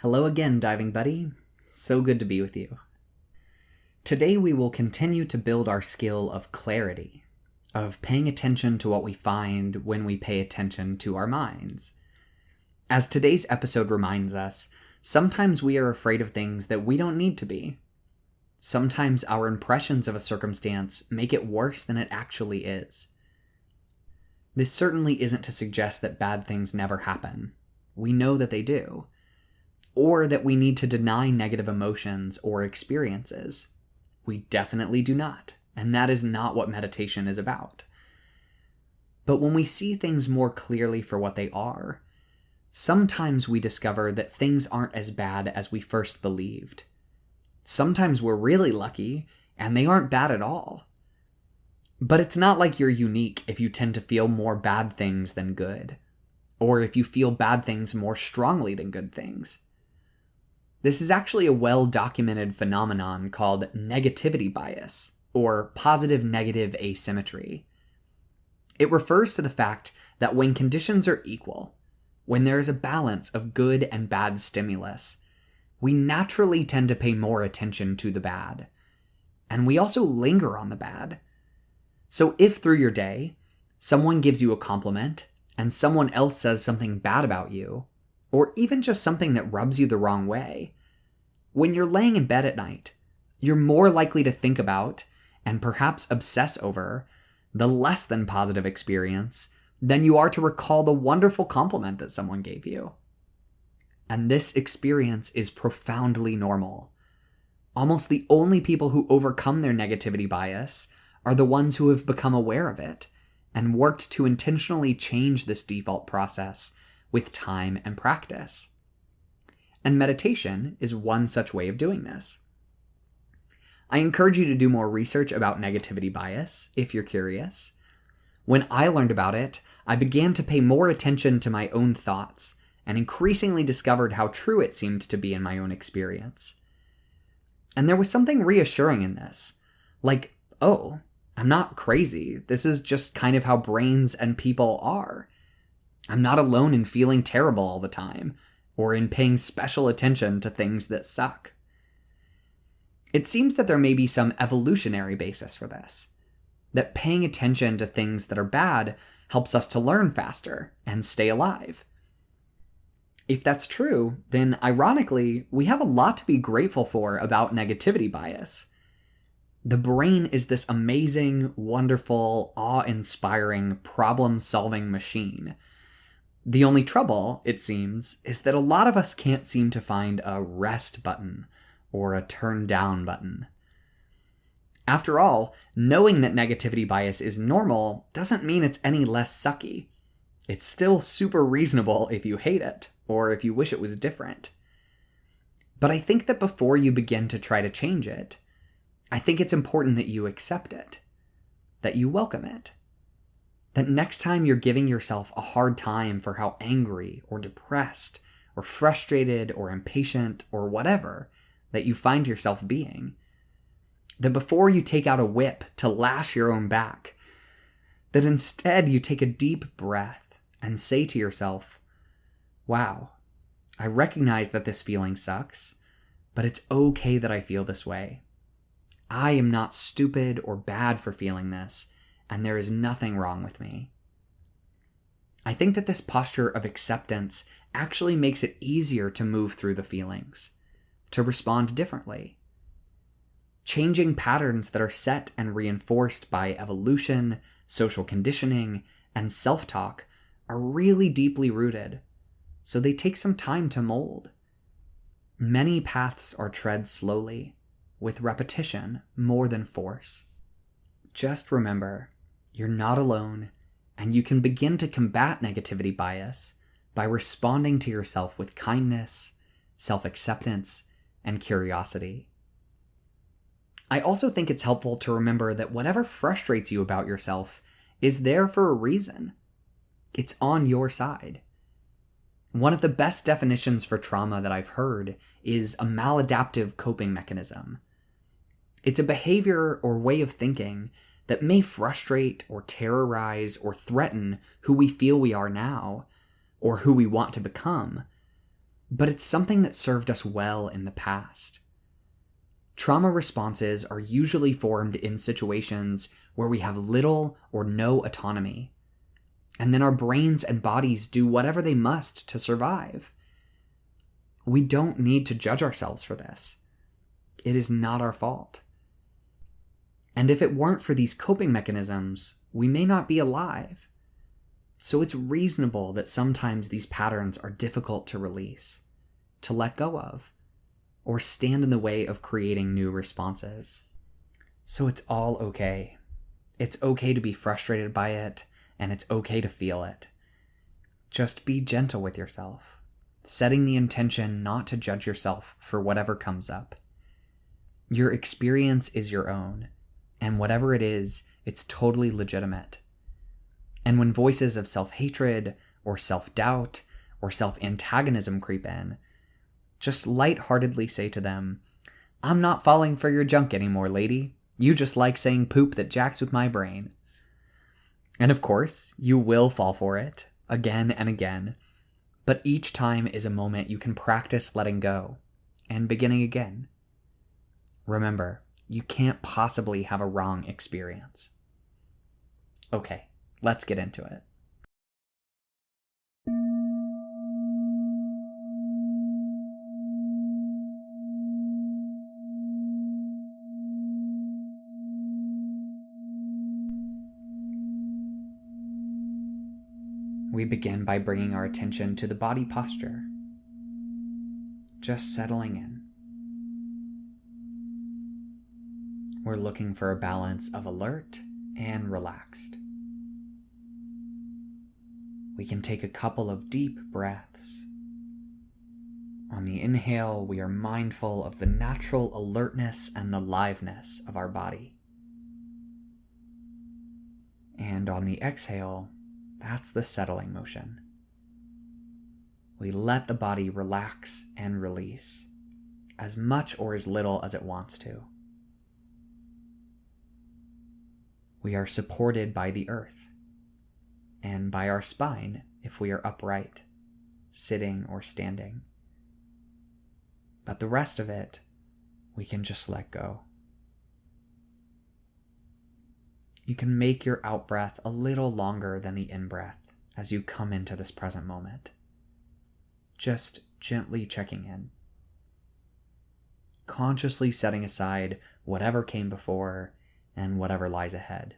Hello again, diving buddy. So good to be with you. Today we will continue to build our skill of clarity, of paying attention to what we find when we pay attention to our minds. As today's episode reminds us, sometimes we are afraid of things that we don't need to be. Sometimes our impressions of a circumstance make it worse than it actually is. This certainly isn't to suggest that bad things never happen. We know that they do. Or that we need to deny negative emotions or experiences. We definitely do not, and that is not what meditation is about. But when we see things more clearly for what they are, sometimes we discover that things aren't as bad as we first believed. Sometimes we're really lucky, and they aren't bad at all. But it's not like you're unique if you tend to feel more bad things than good, or if you feel bad things more strongly than good things. This is actually a well-documented phenomenon called negativity bias, or positive-negative asymmetry. It refers to the fact that when conditions are equal, when there is a balance of good and bad stimulus, we naturally tend to pay more attention to the bad. And we also linger on the bad. So if through your day, someone gives you a compliment, and someone else says something bad about you, or even just something that rubs you the wrong way, when you're laying in bed at night, you're more likely to think about, and perhaps obsess over, the less than positive experience than you are to recall the wonderful compliment that someone gave you. And this experience is profoundly normal. Almost the only people who overcome their negativity bias are the ones who have become aware of it and worked to intentionally change this default process with time and practice. And meditation is one such way of doing this. I encourage you to do more research about negativity bias if you're curious. When I learned about it, I began to pay more attention to my own thoughts and increasingly discovered how true it seemed to be in my own experience. And there was something reassuring in this. Like, oh, I'm not crazy. This is just kind of how brains and people are. I'm not alone in feeling terrible all the time, or in paying special attention to things that suck. It seems that there may be some evolutionary basis for this, that paying attention to things that are bad helps us to learn faster and stay alive. If that's true, then ironically, we have a lot to be grateful for about negativity bias. The brain is this amazing, wonderful, awe-inspiring, problem-solving machine. The only trouble, it seems, is that a lot of us can't seem to find a rest button or a turn down button. After all, knowing that negativity bias is normal doesn't mean it's any less sucky. It's still super reasonable if you hate it, or if you wish it was different. But I think that before you begin to try to change it, I think it's important that you accept it, that you welcome it. That next time you're giving yourself a hard time for how angry or depressed or frustrated or impatient or whatever that you find yourself being, that before you take out a whip to lash your own back, that instead you take a deep breath and say to yourself, wow, I recognize that this feeling sucks, but it's okay that I feel this way. I am not stupid or bad for feeling this, and there is nothing wrong with me. I think that this posture of acceptance actually makes it easier to move through the feelings, to respond differently. Changing patterns that are set and reinforced by evolution, social conditioning, and self-talk are really deeply rooted, so they take some time to mold. Many paths are tread slowly, with repetition more than force. Just remember, you're not alone, and you can begin to combat negativity bias by responding to yourself with kindness, self-acceptance, and curiosity. I also think it's helpful to remember that whatever frustrates you about yourself is there for a reason. It's on your side. One of the best definitions for trauma that I've heard is a maladaptive coping mechanism. It's a behavior or way of thinking that may frustrate or terrorize or threaten who we feel we are now, or who we want to become. but it's something that served us well in the past. Trauma responses are usually formed in situations where we have little or no autonomy, and then our brains and bodies do whatever they must to survive. We don't need to judge ourselves for this. It is not our fault. And if it weren't for these coping mechanisms, we may not be alive. So it's reasonable that sometimes these patterns are difficult to release, to let go of, or stand in the way of creating new responses. So it's all okay. It's okay to be frustrated by it, and it's okay to feel it. Just be gentle with yourself, setting the intention not to judge yourself for whatever comes up. Your experience is your own, and whatever it is, it's totally legitimate. And when voices of self-hatred, or self-doubt, or self-antagonism creep in, just lightheartedly say to them, "I'm not falling for your junk anymore, lady. You just like saying poop that jacks with my brain." And of course, you will fall for it, again and again. But each time is a moment you can practice letting go, and beginning again. Remember, you can't possibly have a wrong experience. Okay, let's get into it. We begin by bringing our attention to the body posture, just settling in. We're looking for a balance of alert and relaxed. We can take a couple of deep breaths. On the inhale, we are mindful of the natural alertness and aliveness of our body. And on the exhale, that's the settling motion. We let the body relax and release, as much or as little as it wants to. We are supported by the earth, and by our spine if we are upright, sitting or standing. But the rest of it, we can just let go. You can make your out-breath a little longer than the in-breath as you come into this present moment. Just gently checking in. Consciously setting aside whatever came before and whatever lies ahead.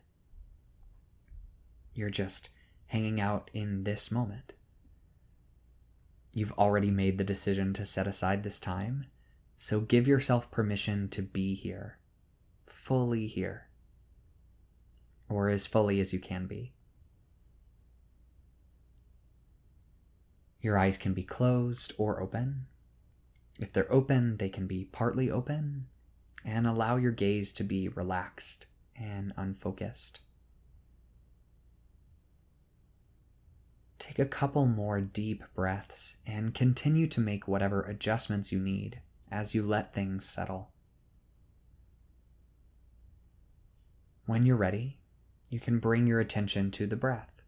You're just hanging out in this moment. You've already made the decision to set aside this time, so give yourself permission to be here, fully here. Or as fully as you can be. Your eyes can be closed or open. If they're open, they can be partly open, and allow your gaze to be relaxed and unfocused. Take a couple more deep breaths and continue to make whatever adjustments you need as you let things settle. When you're ready, you can bring your attention to the breath,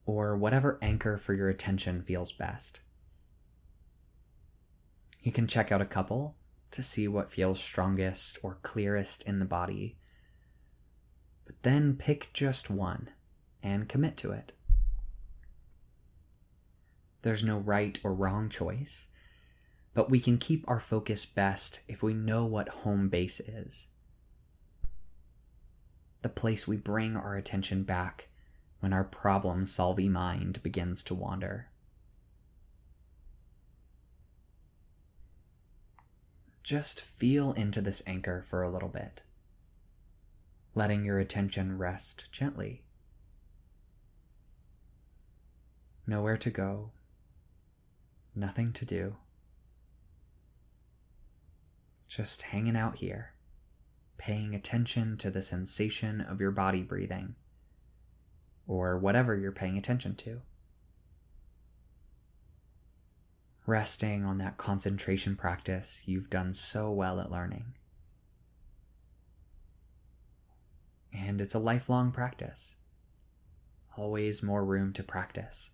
or whatever anchor for your attention feels best. You can check out a couple to see what feels strongest or clearest in the body, but then pick just one and commit to it. There's no right or wrong choice, but we can keep our focus best if we know what home base is. The place we bring our attention back when our problem-solving mind begins to wander. Just feel into this anchor for a little bit, letting your attention rest gently. Nowhere to go, nothing to do. Just hanging out here, paying attention to the sensation of your body breathing, or whatever you're paying attention to. Resting on that concentration practice you've done so well at learning. And it's a lifelong practice. Always more room to practice.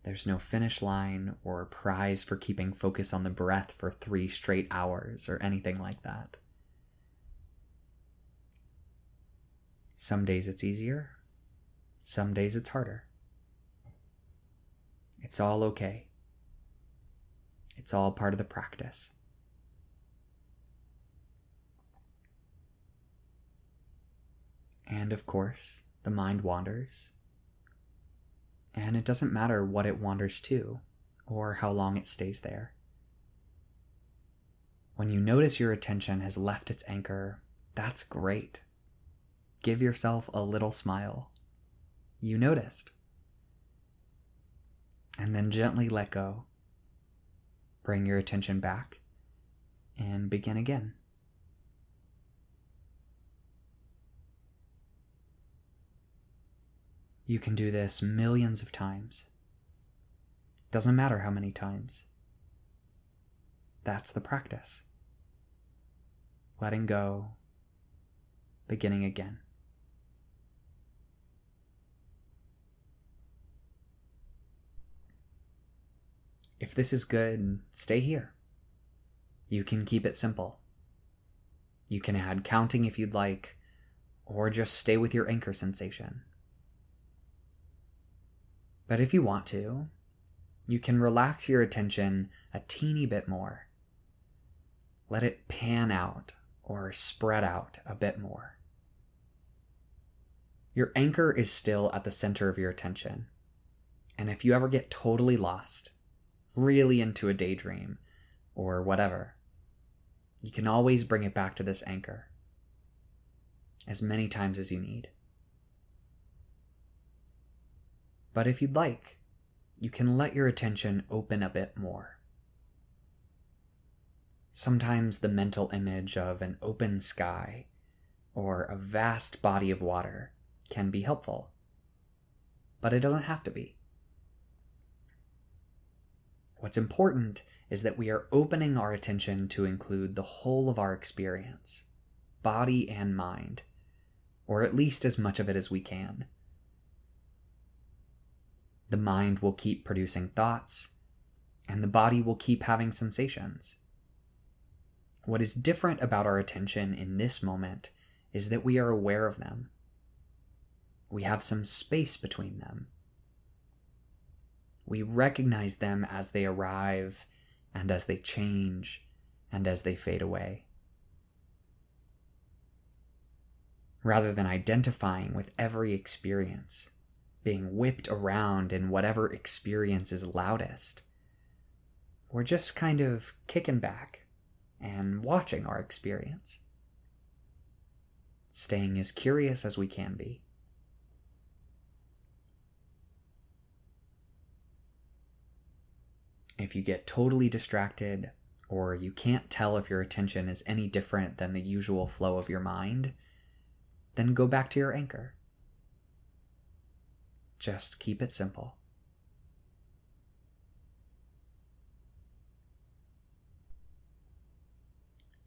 There's no finish line or prize for keeping focus on the breath for 3 straight hours or anything like that. Some days it's easier, some days it's harder. It's all okay. It's all part of the practice. And of course, the mind wanders. And it doesn't matter what it wanders to, or how long it stays there. When you notice your attention has left its anchor, that's great. Give yourself a little smile. You noticed. And then gently let go. Bring your attention back and begin again. You can do this millions of times. Doesn't matter how many times. That's the practice. Letting go, beginning again. If this is good, stay here. You can keep it simple. You can add counting if you'd like, or just stay with your anchor sensation. But if you want to, you can relax your attention a teeny bit more. Let it pan out or spread out a bit more. Your anchor is still at the center of your attention. And if you ever get totally lost, really into a daydream, or whatever, you can always bring it back to this anchor as many times as you need. But if you'd like, you can let your attention open a bit more. Sometimes the mental image of an open sky or a vast body of water can be helpful, but it doesn't have to be. What's important is that we are opening our attention to include the whole of our experience, body and mind, or at least as much of it as we can. The mind will keep producing thoughts, and the body will keep having sensations. What is different about our attention in this moment is that we are aware of them. We have some space between them. We recognize them as they arrive, and as they change, and as they fade away. Rather than identifying with every experience, being whipped around in whatever experience is loudest, we're just kind of kicking back and watching our experience, staying as curious as we can be. If you get totally distracted, or you can't tell if your attention is any different than the usual flow of your mind, then go back to your anchor. Just keep it simple.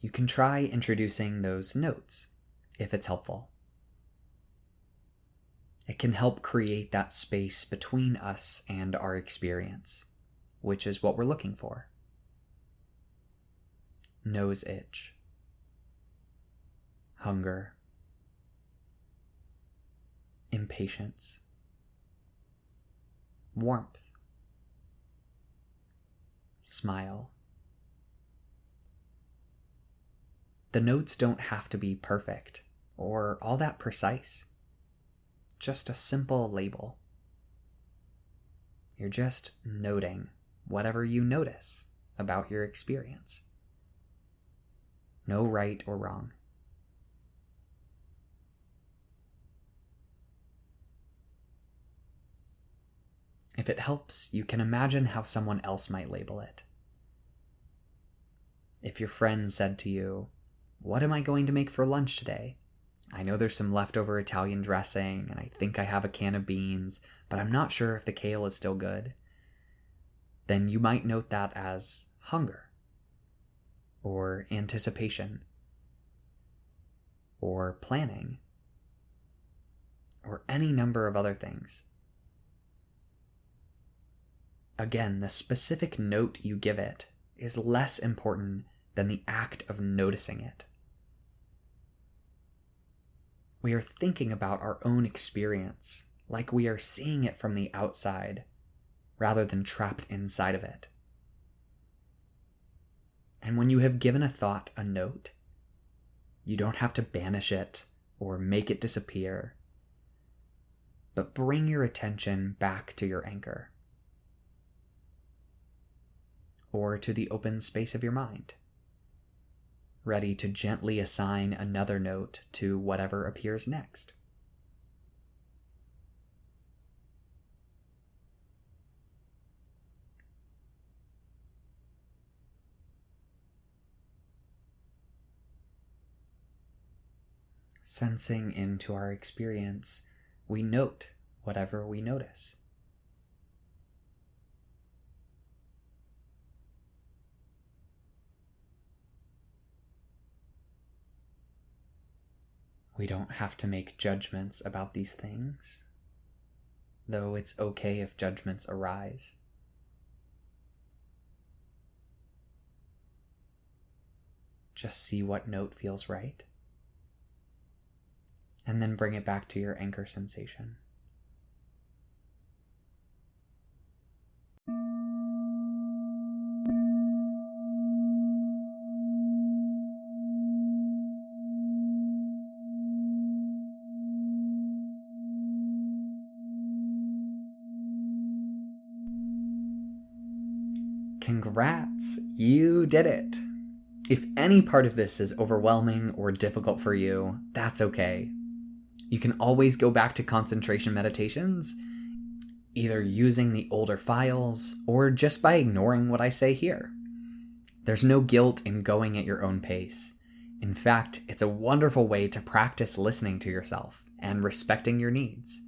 You can try introducing those notes, if it's helpful. It can help create that space between us and our experience, which is what we're looking for. Nose itch, hunger, impatience, warmth, smile. The notes don't have to be perfect or all that precise. Just a simple label. You're just noting whatever you notice about your experience. No right or wrong. If it helps, you can imagine how someone else might label it. If your friend said to you, "What am I going to make for lunch today? I know there's some leftover Italian dressing, and I think I have a can of beans, but I'm not sure if the kale is still good," then you might note that as hunger, or anticipation, or planning, or any number of other things. Again, the specific note you give it is less important than the act of noticing it. We are thinking about our own experience like we are seeing it from the outside rather than trapped inside of it. And when you have given a thought a note, you don't have to banish it or make it disappear, but bring your attention back to your anchor or to the open space of your mind, ready to gently assign another note to whatever appears next. Sensing into our experience, we note whatever we notice. We don't have to make judgments about these things, though it's okay if judgments arise. Just see what note feels right, and then bring it back to your anchor sensation. Congrats, you did it! If any part of this is overwhelming or difficult for you, that's okay. You can always go back to concentration meditations, either using the older files or just by ignoring what I say here. There's no guilt in going at your own pace. In fact, it's a wonderful way to practice listening to yourself and respecting your needs.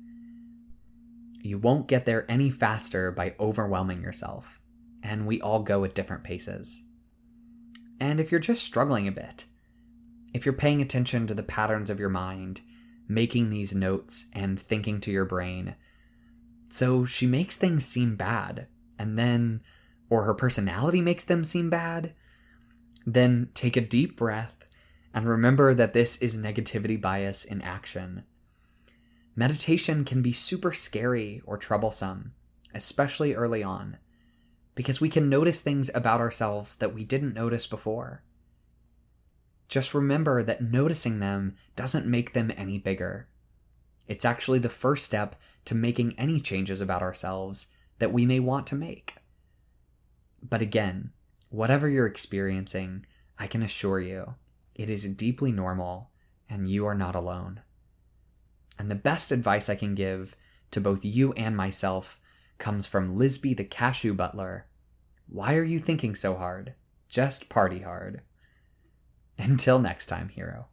You won't get there any faster by overwhelming yourself, and we all go at different paces. And if you're just struggling a bit, if you're paying attention to the patterns of your mind, making these notes and thinking to your brain, so she makes things seem bad, and then, or her personality makes them seem bad, then take a deep breath and remember that this is negativity bias in action. Meditation can be super scary or troublesome, especially early on, because we can notice things about ourselves that we didn't notice before. Just remember that noticing them doesn't make them any bigger. It's actually the first step to making any changes about ourselves that we may want to make. But again, whatever you're experiencing, I can assure you, it is deeply normal and you are not alone. And the best advice I can give to both you and myself comes from Lisby the Cashew Butler. Why are you thinking so hard? Just party hard. Until next time, hero.